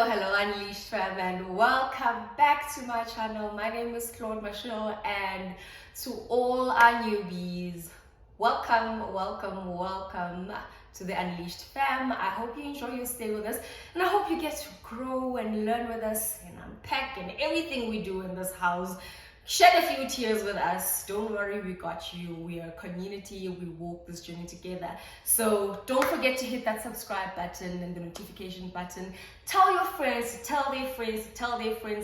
Hello, Unleashed fam, and welcome back to my channel. My name is Claude Michelle, and to all our newbies, welcome to the Unleashed fam. I hope you enjoy your stay with us, and I hope you get to grow and learn with us and unpack and everything we do in this house. Shed a few tears with us. Don't worry, we got you. We are a community. We walk this journey together. So don't forget to hit that subscribe button and the notification button. Tell your friends, tell their friends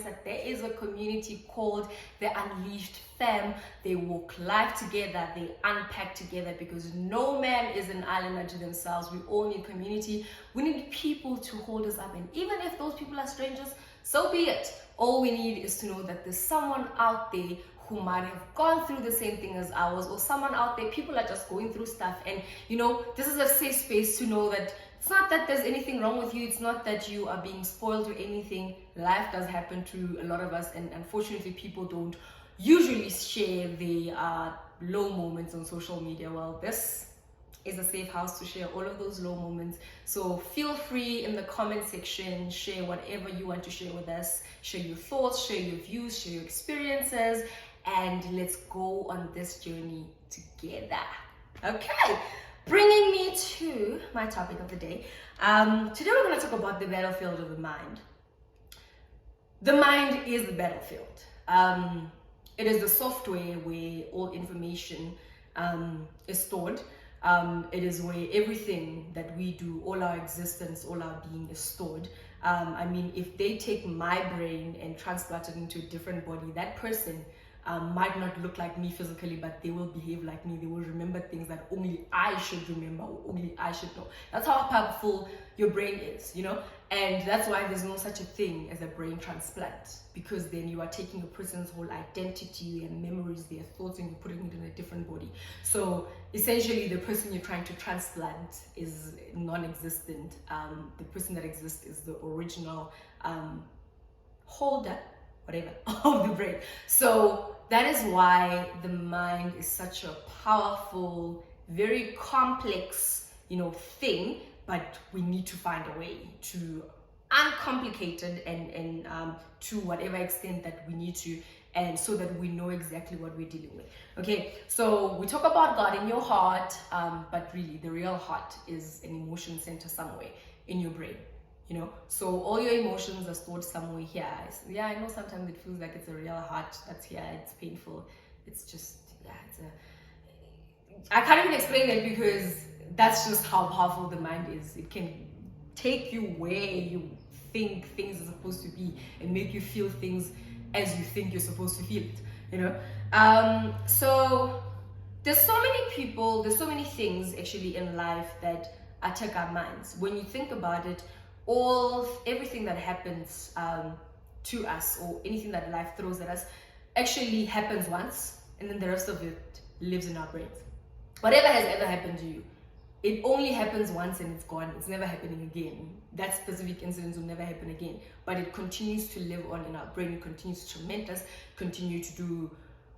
that there is a community called the Unleashed Fam. They walk life together. They unpack together because no man is an island unto themselves. We all need community. We need people to hold us up. And even if those people are strangers, so be it. All we need is to know that there's someone out there who might have gone through the same thing as ours, or someone out there, people are just going through stuff, and this is a safe space to know that it's not that there's anything wrong with you, it's not that you are being spoiled or anything. Life does happen to a lot of us, and unfortunately people don't usually share the low moments on social media. Well, this is a safe house to share all of those low moments. So feel free in the comment section, share whatever you want to share with us, share your thoughts, share your views, share your experiences, and let's go on this journey together. Okay, bringing me to my topic of the day. Today we're going to talk about the battlefield of the mind. The mind is the battlefield. It is the software where all information is stored. It is where everything that we do, all our existence, all our being is stored. If they take my brain and transplant it into a different body, that person might not look like me physically, but they will behave like me. They will remember things that only I should remember, or only I should know. That's how powerful your brain is, and that's why there's no such a thing as a brain transplant, because then you are taking a person's whole identity and memories, their thoughts, and you're putting it in a different body. So essentially the person you're trying to transplant is non-existent. The person that exists is the original holder, whatever, of the brain. So that is why the mind is such a powerful, very complex, thing, but we need to find a way to uncomplicate it and to whatever extent that we need to, and so that we know exactly what we're dealing with. Okay, so we talk about God in your heart, but really the real heart is an emotion center somewhere in your brain. So all your emotions are stored somewhere here. Yeah, I know sometimes it feels like it's a real heart that's here. It's painful. It's just, I can't even explain it, because that's just how powerful the mind is. It can take you where you think things are supposed to be and make you feel things as you think you're supposed to feel it, So there's so many people, there's so many things actually in life that attack our minds. When you think about it, everything that happens to us, or anything that life throws at us, actually happens once, and then the rest of it lives in our brains. Whatever has ever happened to you, it only happens once and it's gone. It's never happening again. That specific incident will never happen again, but it continues to live on in our brain. It continues to torment us, continue to do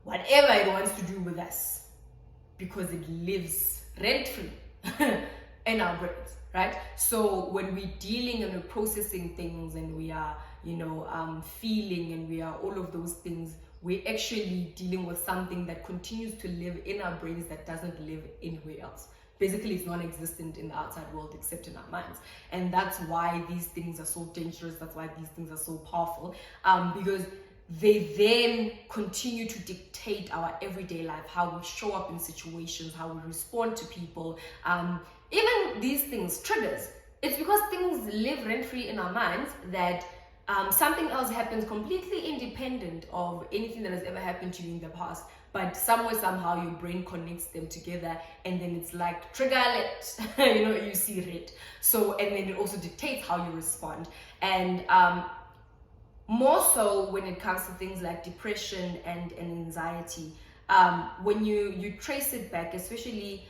whatever it wants to do with us, because it lives rent-free in our brains. Right? So when we're dealing and we're processing things, and we are, feeling, and we are all of those things, we're actually dealing with something that continues to live in our brains that doesn't live anywhere else. Basically, it's non-existent in the outside world except in our minds. And that's why these things are so dangerous. That's why these things are so powerful, because they then continue to dictate our everyday life, how we show up in situations, how we respond to people. Even these things, triggers, it's because things live rent-free in our minds that something else happens completely independent of anything that has ever happened to you in the past, but somewhere, somehow your brain connects them together, and then it's like trigger alert, you see red. So, and then it also dictates how you respond. And more so when it comes to things like depression and anxiety, when you trace it back, especially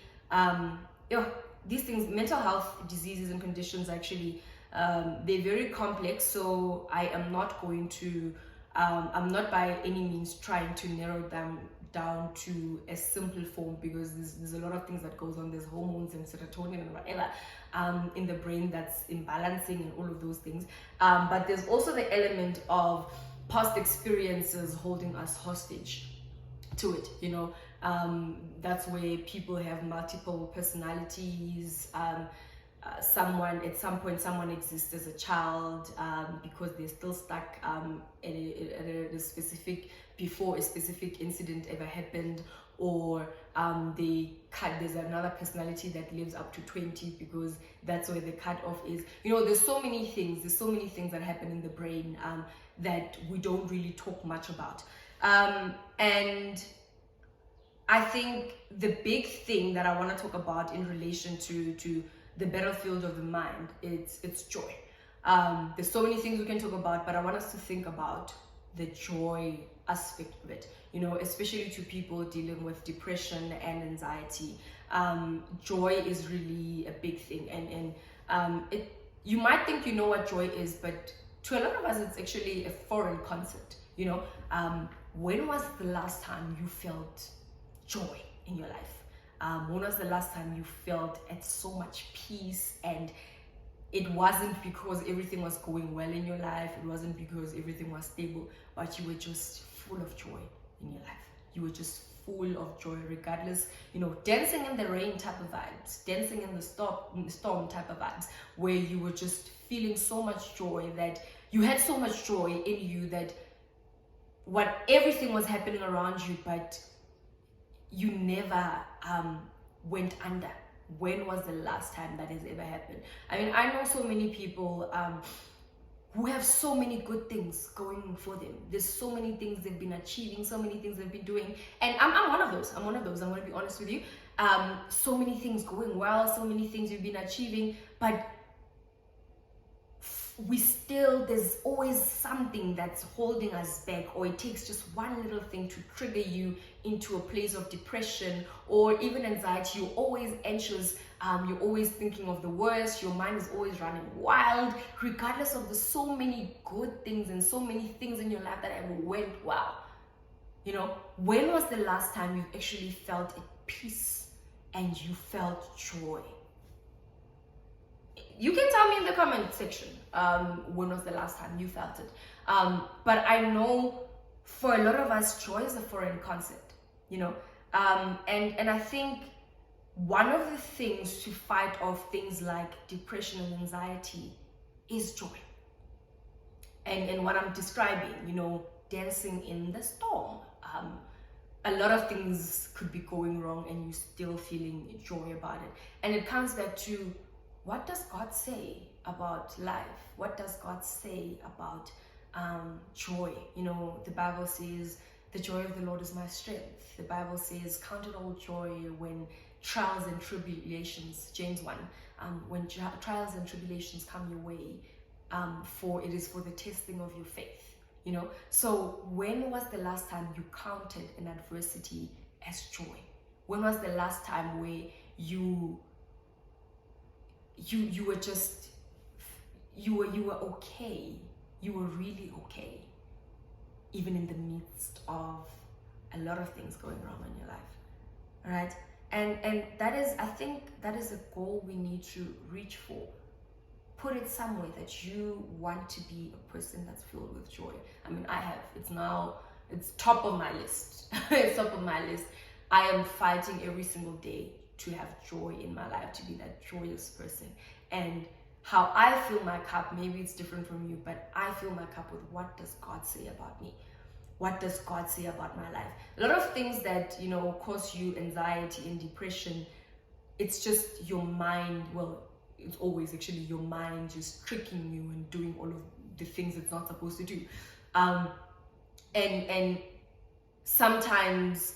these things, mental health diseases and conditions, actually, they're very complex. So I am not going to, I'm not by any means trying to narrow them down to a simple form, because there's a lot of things that goes on. There's hormones and serotonin and whatever in the brain that's imbalancing and all of those things. But there's also the element of past experiences holding us hostage to it, you know. That's where people have multiple personalities. Someone at some point, someone exists as a child because they're still stuck at a specific, before a specific incident ever happened, or there's another personality that lives up to 20 because that's where the cutoff is. You know, there's so many things that happen in the brain that we don't really talk much about. And I think the big thing that I want to talk about in relation to the battlefield of the mind, it's joy. There's so many things we can talk about, but I want us to think about the joy aspect of it, you know, especially to people dealing with depression and anxiety. Joy is really a big thing, and you might think you know what joy is, but to a lot of us it's actually a foreign concept, you know. When was the last time you felt joy in your life? When was the last time you felt at so much peace, and it wasn't because everything was going well in your life, it wasn't because everything was stable, but you were just full of joy in your life? You were just full of joy, regardless, you know, dancing in the rain type of vibes, dancing in the storm type of vibes, where you were just feeling so much joy, that you had so much joy in you that everything was happening around you, but you never went under. When was the last time that has ever happened? I mean, I know so many people who have so many good things going for them. There's so many things they've been achieving, so many things they've been doing, and I'm one of those. I'm going to be honest with you. So many things going well, so many things you've been achieving, but there's always something that's holding us back, or it takes just one little thing to trigger you into a place of depression or even anxiety. You're always anxious, you're always thinking of the worst, your mind is always running wild, regardless of the so many good things and so many things in your life that have went well. You know, when was the last time you actually felt at peace and you felt joy? You can tell me in the comment section when was the last time you felt it. But I know for a lot of us, joy is a foreign concept, you know. And I think one of the things to fight off things like depression and anxiety is joy. And what I'm describing, you know, dancing in the storm. A lot of things could be going wrong and you're still feeling joy about it. And it comes back to, what does God say about life? What does God say about joy? You know, the Bible says, the joy of the Lord is my strength. The Bible says, count it all joy when trials and tribulations, James 1, when trials and tribulations come your way, for it is for the testing of your faith. You know, so when was the last time you counted an adversity as joy? When was the last time where you were just, you were okay, you were really okay, even in the midst of a lot of things going wrong in your life, all right? And that is, I think that is a goal we need to reach for. Put it somewhere that you want to be a person that's filled with joy. I mean, it's top of my list. It's top of my list. I am fighting every single day to have joy in my life, to be that joyous person. And how I fill my cup, maybe it's different from you, but I fill my cup with, what does God say about me? What does God say about my life? A lot of things that, you know, cause you anxiety and depression, it's just your mind. Well, it's always actually your mind just tricking you and doing all of the things it's not supposed to do. And sometimes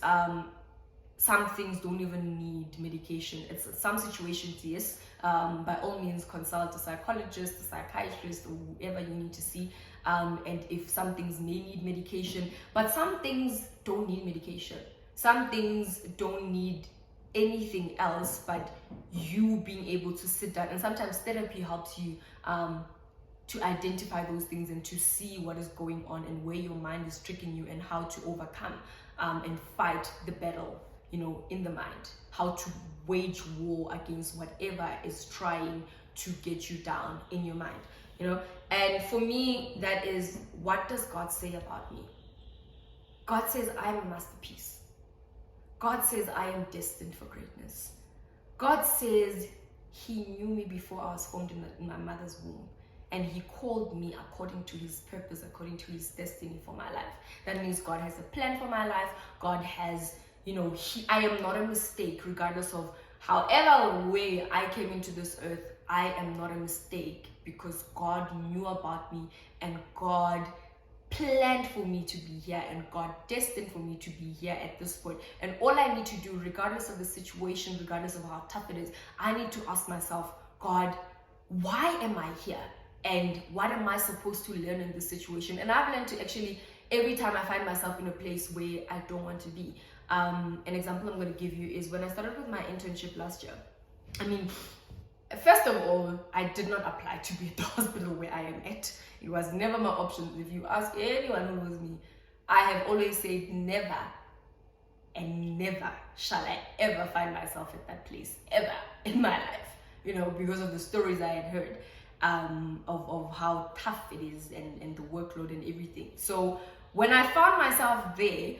some things don't even need medication. It's some situations, yes, by all means consult a psychologist, a psychiatrist, or whoever you need to see. And if some things may need medication, but some things don't need medication. Some things don't need anything else but you being able to sit down. And sometimes therapy helps you to identify those things and to see what is going on and where your mind is tricking you and how to overcome and fight the battle, in the mind, how to wage war against whatever is trying to get you down in your mind, and for me, that is, what does God say about me? God says I am a masterpiece. God says I am destined for greatness. God says he knew me before I was formed in my mother's womb, and he called me according to his purpose, according to his destiny for my life. That means God has a plan for my life. God has, I am not a mistake, regardless of however way I came into this earth. I am not a mistake because God knew about me, and God planned for me to be here, and God destined for me to be here at this point. And all I need to do, regardless of the situation, regardless of how tough it is, I need to ask myself, God, why am I here? And what am I supposed to learn in this situation? And I've learned to actually, every time I find myself in a place where I don't want to be. An example I'm going to give you is when I started with my internship last year. First of all, I did not apply to be at the hospital where I am at. It was never my option. If you ask anyone who knows me, I have always said never and never shall I ever find myself at that place, ever in my life, because of the stories I had heard of how tough it is and the workload and everything. So when I found myself there,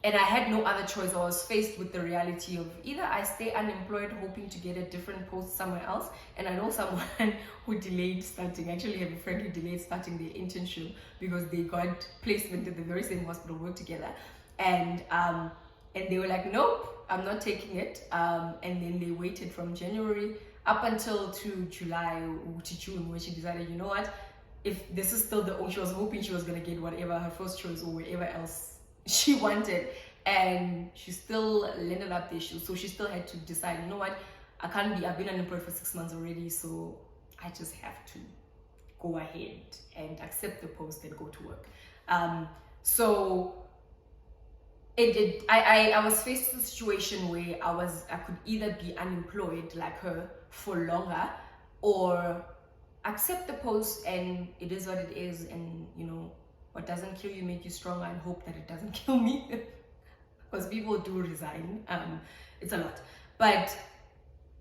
and I had no other choice, I was faced with the reality of either I stay unemployed hoping to get a different post somewhere else, and I know someone who delayed starting. I actually have a friend who delayed starting their internship because they got placement at the very same hospital, worked together, and they were like, nope, I'm not taking it, and then they waited from January up until to July or to June, where she decided, you know what, if this is still she was hoping she was going to get whatever her first choice or wherever else she wanted, and she still landed up there. So she still had to decide, you know what, I've been unemployed for 6 months already, so I just have to go ahead and accept the post and go to work. So I was faced with a situation where I could either be unemployed like her for longer, or accept the post and it is what it is, and what doesn't kill you make you stronger, and hope that it doesn't kill me because people do resign. It's a lot, but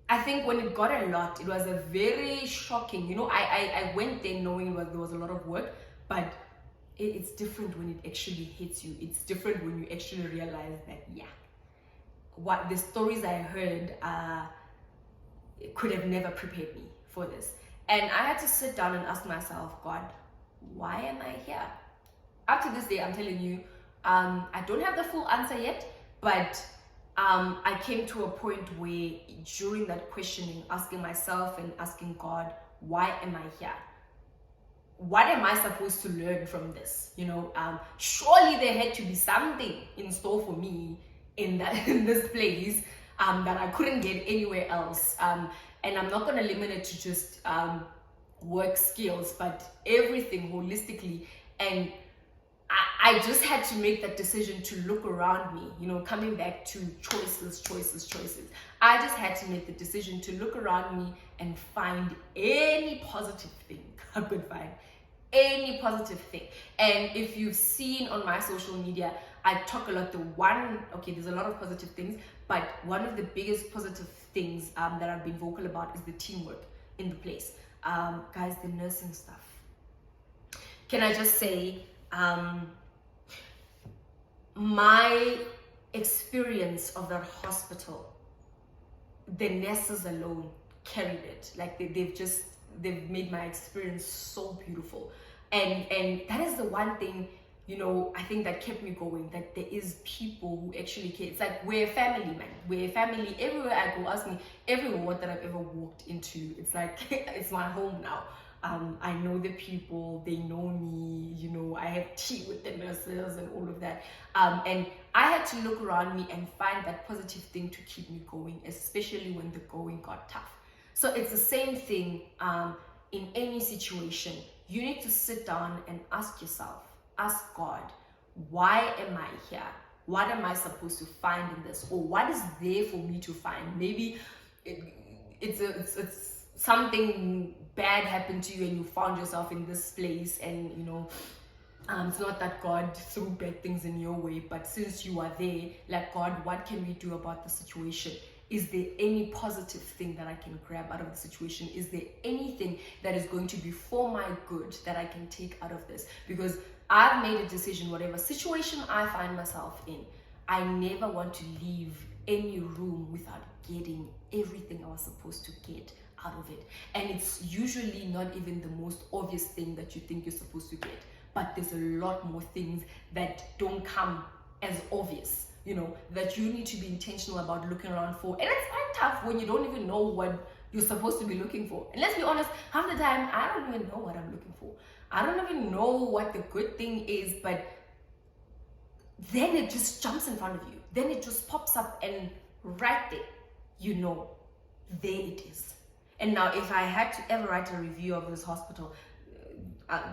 I think when it got a lot, it was a very shocking, I went there knowing there was a lot of work, but it's different when it actually hits you. It's different when you actually realize that, what the stories I heard could have never prepared me for this. And I had to sit down and ask myself, God, why am I here? Up to this day, I'm telling you, I don't have the full answer yet, but I came to a point where during that questioning, asking myself and asking God, why am I here? What am I supposed to learn from this? Surely there had to be something in store for me in this place that I couldn't get anywhere else. And I'm not going to limit it to just work skills, but everything holistically. And I just had to make that decision to look around me, coming back to choices. I just had to make the decision to look around me and find any positive thing I could find. Any positive thing. And if you've seen on my social media, I talk a lot, there's a lot of positive things, but one of the biggest positive things that I've been vocal about is the teamwork in the place. Guys, the nursing stuff. Can I just say, my experience of that hospital, the nurses alone carried it. Like they've made my experience so beautiful. And that is the one thing, I think that kept me going, that there is people who actually care. It's like, we're a family, man. We're a family. Everywhere I go, ask me, every ward that I've ever walked into, it's like, it's my home now. I know the people, they know me, I have tea with the nurses and all of that. And I had to look around me and find that positive thing to keep me going, especially when the going got tough. So it's the same thing in any situation. You need to sit down and ask yourself, ask God, why am I here? What am I supposed to find in this? Or what is there for me to find? Maybe it's something bad happened to you and you found yourself in this place, and It's not that God threw bad things in your way, but since you are there, like, God, what can we do about the situation? Is there any positive thing that I can grab out of the situation? Is there anything that is going to be for my good that I can take out of this? Because I've made a decision, whatever situation I find myself in, I never want to leave any room without getting everything I was supposed to get out of it. And it's usually not even the most obvious thing that you think you're supposed to get, but there's a lot more things that don't come as obvious, that you need to be intentional about looking around for. And it's quite tough when you don't even know what you're supposed to be looking for. And let's be honest, half the time, I don't even know what I'm looking for. I don't even know what the good thing is, but then it just jumps in front of you. Then it just pops up, and right there, there it is. And now, if I had to ever write a review of this hospital,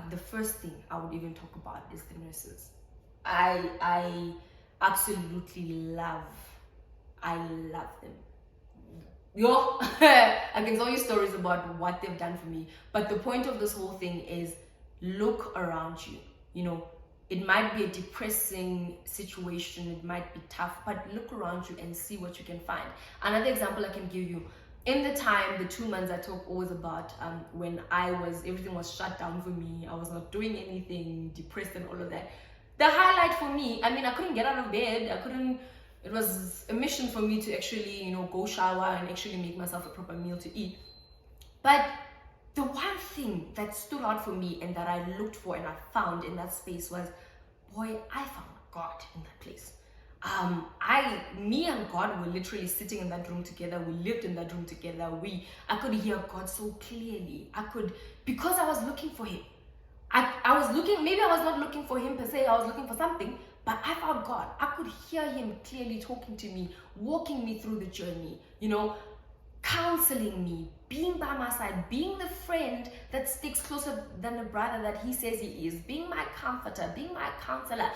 the first thing I would even talk about is the nurses. I absolutely love them. I can tell you stories about what they've done for me, but the point of this whole thing is look around you. It might be a depressing situation, it might be tough, but look around you and see what you can find. Another example I can give you, in the 2 months I talk always about, when everything was shut down for me, I was not doing anything, depressed and all of that. The highlight for me, I couldn't get out of bed, it was a mission for me to actually, go shower and actually make myself a proper meal to eat. But the one thing that stood out for me and that I looked for and I found in that space was, boy, I found God in that place. Me and God were literally sitting in that room together. We lived in that room together. I could hear God so clearly. Because I was looking for Him. I was looking, maybe I was not looking for Him per se, I was looking for something, but I found God. I could hear Him clearly talking to me, walking me through the journey, counseling me, being by my side, being the friend that sticks closer than a brother that He says He is, being my comforter, being my counselor,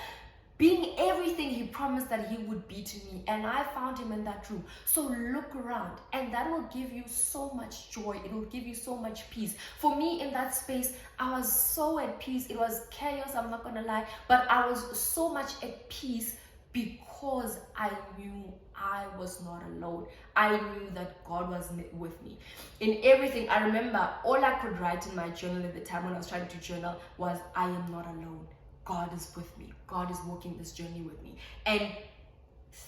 being everything He promised that He would be to me. And I found Him in that room. So look around, and that will give you so much joy. It will give you so much peace. For me, in that space, I was so at peace. It was chaos, I'm not gonna lie, but I was so much at peace because I knew I was not alone. I knew that God was with me in everything. I remember all I could write in my journal at the time when I was trying to journal was, I am not alone. God is with me. God is walking this journey with me. And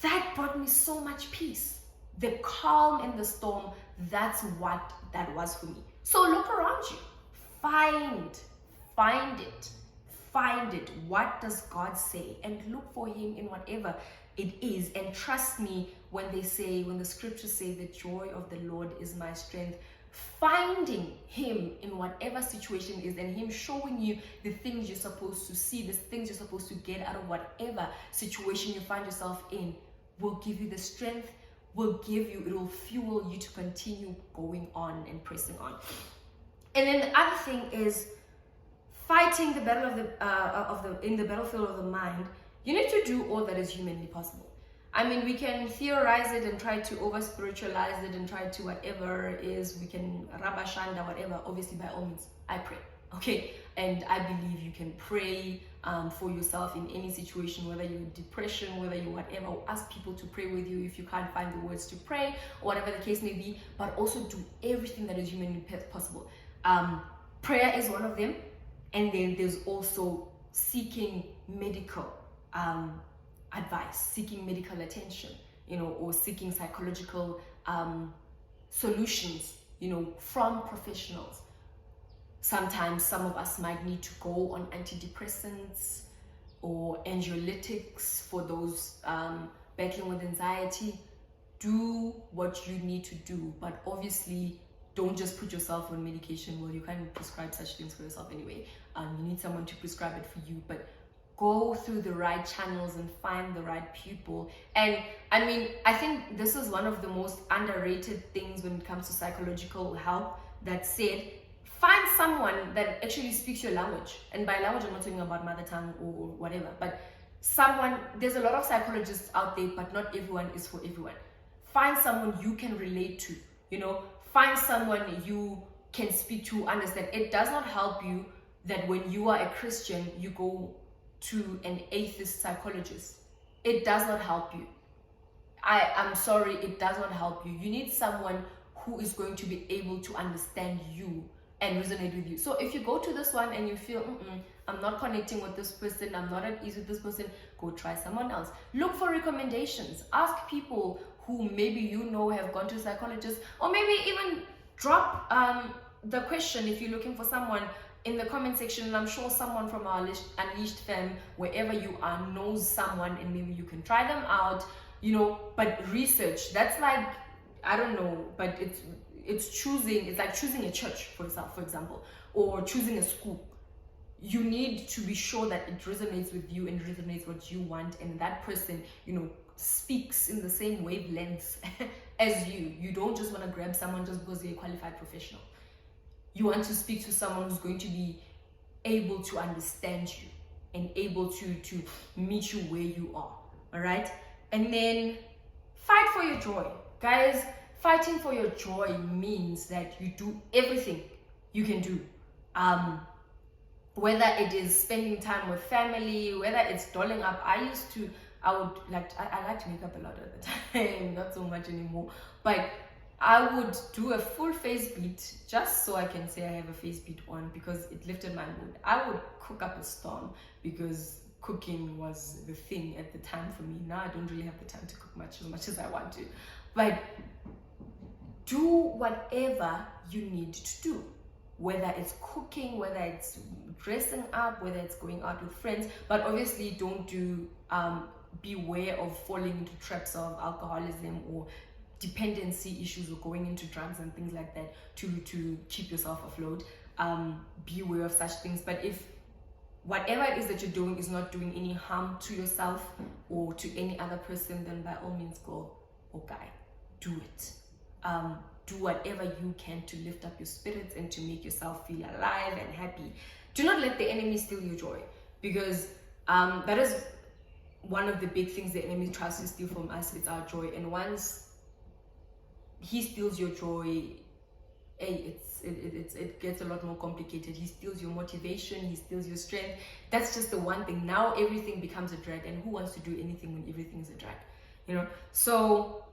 that brought me so much peace. The calm in the storm, that's what that was for me. So look around you. Find it. Find it. What does God say? And look for Him in whatever it is. And trust me, when the scriptures say the joy of the Lord is my strength, finding Him in whatever situation it is, and Him showing you the things you're supposed to see, the things you're supposed to get out of whatever situation you find yourself in, will give you the strength, it will fuel you to continue going on and pressing on. And then the other thing is fighting the battle in the battlefield of the mind. You need to do all that is humanly possible. We can theorize it and try to over spiritualize it and try to whatever it is, we can rabashanda, whatever. Obviously, by all means, I pray. Okay, and I believe you can pray for yourself in any situation, whether you're in depression, whether you whatever, ask people to pray with you if you can't find the words to pray, or whatever the case may be, but also do everything that is humanly possible. Prayer is one of them, and then there's also seeking medical advice, seeking medical attention, or seeking psychological solutions, from professionals. Sometimes some of us might need to go on antidepressants or anxiolytics for those battling with anxiety. Do what you need to do, but obviously don't just put yourself on medication. Well, you can't prescribe such things for yourself anyway. You need someone to prescribe it for you, but go through the right channels and find the right people. And I think this is one of the most underrated things when it comes to psychological help. That said, find someone that actually speaks your language. And by language, I'm not talking about mother tongue or whatever, but there's a lot of psychologists out there, but not everyone is for everyone. Find someone you can relate to, find someone you can speak to, understand. It does not help you that when you are a Christian, you go to an atheist psychologist. It does not help you. I'm sorry, it does not help you. You need someone who is going to be able to understand you and resonate with you. So if you go to this one and you feel, I'm not connecting with this person, I'm not at ease with this person, go try someone else. Look for recommendations. Ask people who maybe you know have gone to psychologists, or maybe even drop the question if you're looking for someone in the comment section, and I'm sure someone from our Unleashed fam, wherever you are, knows someone, and maybe you can try them out, but research. That's like, I don't know, but it's like choosing a church, for example, or choosing a school. You need to be sure that it resonates with you and resonates what you want, and that person, speaks in the same wavelengths as you. You don't just want to grab someone just because they're a qualified professional. You want to speak to someone who's going to be able to understand you and able to meet you where you are. All right? And then fight for your joy. Guys, fighting for your joy means that you do everything you can do. Whether it is spending time with family, whether it's dolling up. I like to make up a lot of the time, not so much anymore. But I would do a full face beat just so I can say I have a face beat on, because it lifted my mood. I would cook up a storm because cooking was the thing at the time for me. Now I don't really have the time to cook as much as I want to. But do whatever you need to do, whether it's cooking, whether it's dressing up, whether it's going out with friends. But obviously don't beware of falling into traps of alcoholism or dependency issues, or going into drugs and things like that to keep yourself afloat. Beware of such things. But if whatever it is that you're doing is not doing any harm to yourself or to any other person, then by all means, girl or guy, do it. Do whatever you can to lift up your spirits and to make yourself feel alive and happy. Do not let the enemy steal your joy, because that is one of the big things the enemy tries to steal from us. It's our joy. And once he steals your joy, it gets a lot more complicated. He steals your motivation, he steals your strength. That's just the one thing. Now everything becomes a drag, and who wants to do anything when everything is a drag? So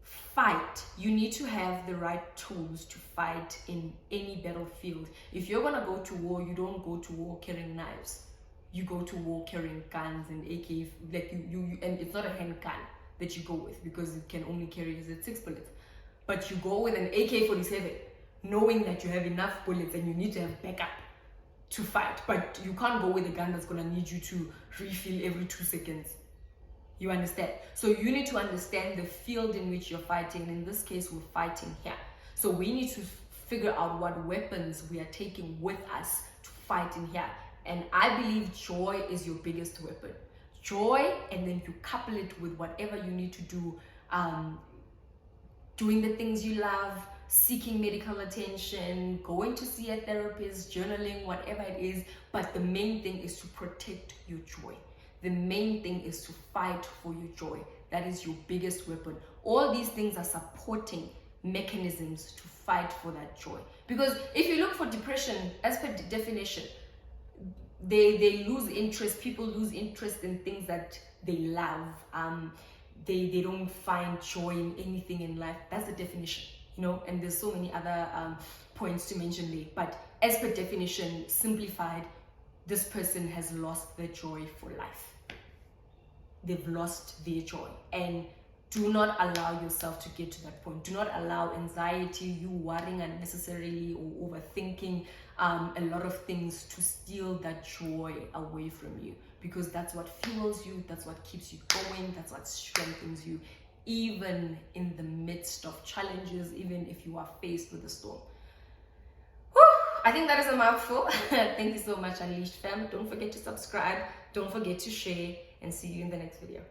fight. You need to have the right tools to fight in any battlefield. If you're gonna go to war, you don't go to war carrying knives. You go to war carrying guns and AK, like and it's not a handgun that you go with, because it can only carry 6 bullets. But you go with an AK-47, knowing that you have enough bullets and you need to have backup to fight. But you can't go with a gun that's gonna need you to refill every 2 seconds. You understand? So you need to understand the field in which you're fighting. In this case, we're fighting here. So we need to figure out what weapons we are taking with us to fight in here. And I believe joy is your biggest weapon. Joy, and then you couple it with whatever you need to do, doing the things you love, seeking medical attention, going to see a therapist, journaling, whatever it is. But the main thing is to protect your joy. The main thing is to fight for your joy. That is your biggest weapon. All these things are supporting mechanisms to fight for that joy. Because if you look for depression, as per definition, they lose interest. People lose interest in things that they love. They don't find joy in anything in life. That's the definition, and there's so many other points to mention there. But as per definition, simplified, this person has lost their joy for life. They've lost their joy. And do not allow yourself to get to that point. Do not allow anxiety, you worrying unnecessarily or overthinking a lot of things to steal that joy away from you. Because that's what fuels you, that's what keeps you going, that's what strengthens you, even in the midst of challenges, even if you are faced with a storm. I think that is a mouthful. Thank you so much, Unleashed fam. Don't forget to subscribe, don't forget to share, and see you in the next video.